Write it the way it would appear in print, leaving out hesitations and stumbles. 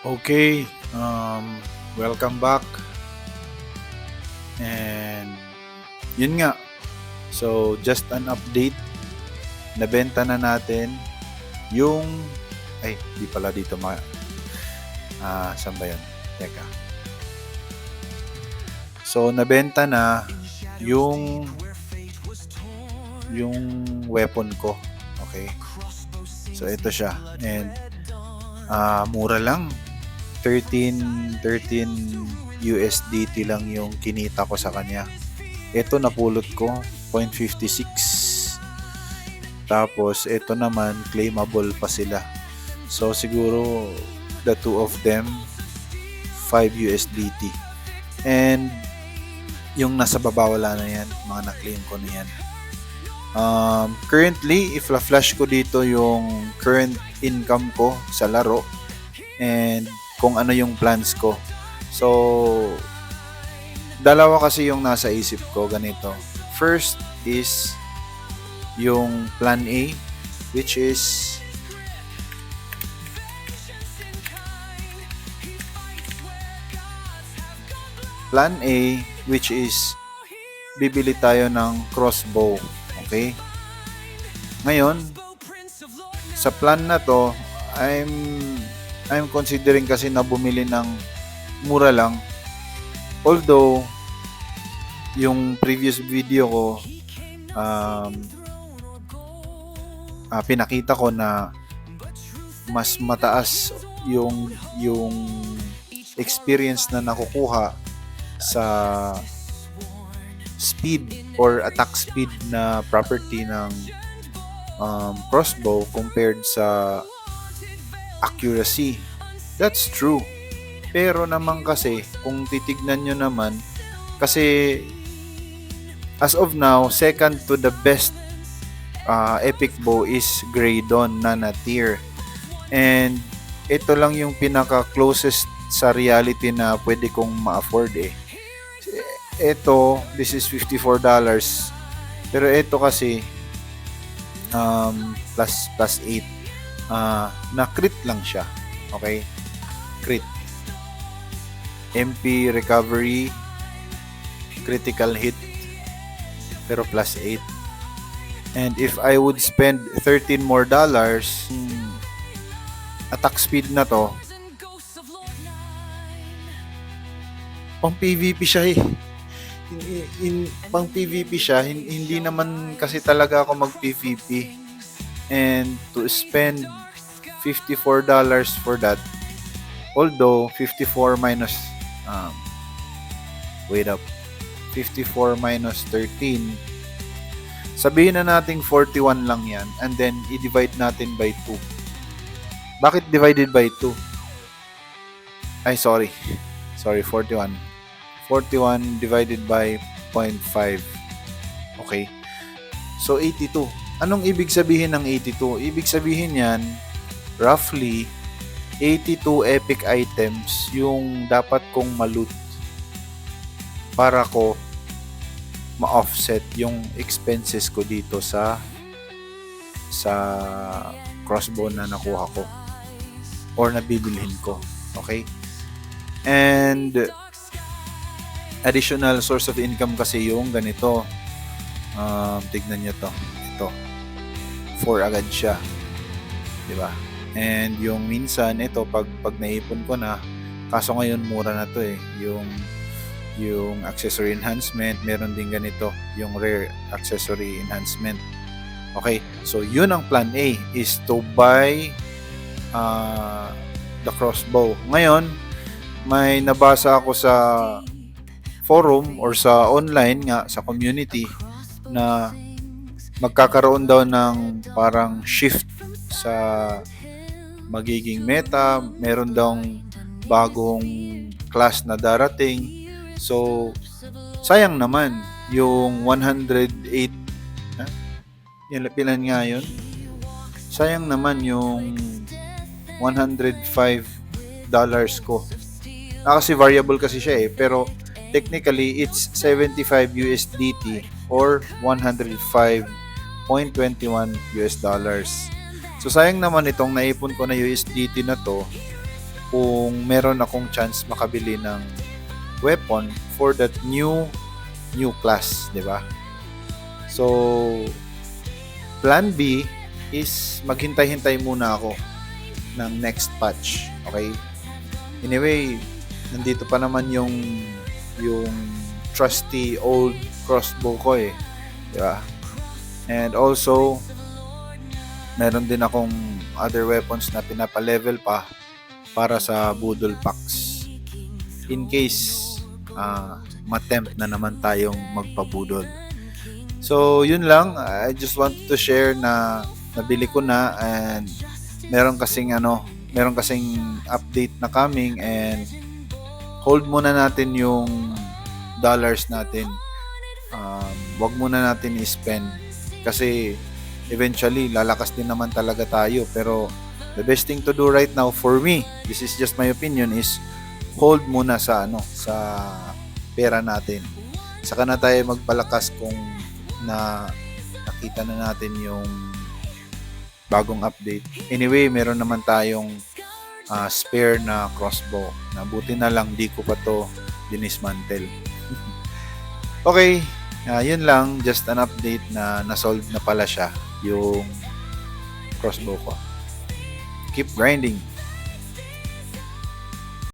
Okay, welcome back. And yun nga, so just an update, nabenta na natin yung, di pala dito saan ba yun? Teka. So nabenta na yung yung weapon ko. Okay. So ito siya. And mura lang. 13 USDT lang yung kinita ko sa kanya. Ito napulot ko 0.56. Tapos ito naman claimable pa sila. So siguro the two of them 5 USDT. And yung nasa baba wala na yan, mga na-claim ko na yan. Currently, if flash ko dito yung current income ko sa laro and kung ano yung plans ko. So, dalawa kasi yung nasa isip ko, ganito. First is yung plan A, which is bibili tayo ng crossbow. Okay? Ngayon, sa plan na to, I'm considering kasi na bumili ng mura lang. Although, yung previous video ko, pinakita ko na mas mataas yung experience na nakukuha sa speed or attack speed na property ng crossbow compared sa accuracy. That's true. Pero naman kasi, kung titignan nyo naman, kasi as of now, second to the best epic bow is Grey Dawn Nana tier. And ito lang yung pinaka-closest sa reality na pwede kong ma-afford eh. Ito, this is $54. Pero ito kasi, plus 8. Na crit lang siya. Okay? Crit. MP recovery, critical hit, pero plus 8. And if I would spend $13 more, attack speed na to, pang PVP siya eh. Pang PVP siya, hindi naman kasi talaga ako mag PVP. And to spend $54 for that, although 54 minus 54 minus 13, sabihin na nating 41 lang yan, and then i-divide natin by 2. Bakit divided by 2? Sorry, 41 divided by 0.5. Okay, so 82. Anong ibig sabihin ng 82? Ibig sabihin yan, roughly 82 epic items yung dapat kong ma-loot para ko ma-offset yung expenses ko dito sa crossbow na nakuha ko or nabibilhin ko. Okay? And additional source of income kasi yung ganito. Tignan nyo to. Ito. 4 agad siya. Diba? And yung minsan, ito, pag naipon ko na, kaso ngayon mura na to eh. Yung accessory enhancement, meron din ganito, yung rare accessory enhancement. Okay, so yun ang plan A, is to buy the crossbow. Ngayon, may nabasa ako sa forum or sa online nga, sa community, na magkakaroon daw ng parang shift sa magiging meta, meron daw bagong class na darating. So, sayang naman yung 108 pilan nga yun? Sayang naman yung $105 ko. Kasi variable kasi siya eh, pero technically it's 75 USDT or 105.21 US dollars. So sayang naman itong naipon ko na USDT na to kung meron akong chance makabili ng weapon for that new class, di ba? So, plan B is maghintay-hintay muna ako ng next patch, okay? Anyway, nandito pa naman yung trusty old crossbow ko eh, di ba? And also, meron din akong other weapons na pinapa-level pa para sa Budol Packs. In case matempt na naman tayong magpabudol. So, yun lang. I just wanted to share na nabili ko na and meron kasing update na coming and hold muna natin yung dollars natin. Wag muna natin i-spend kasi eventually lalakas din naman talaga tayo, pero the best thing to do right now for me, this is just my opinion, is hold muna sa pera natin. Saka na tayo magpalakas kung nakita na natin yung bagong update. Anyway, meron naman tayong spare na crossbow. Buti na lang di ko pa to dinismantle. Okay, yun lang, just an update na na-solve na pala siya yung crossbow ko. Keep grinding.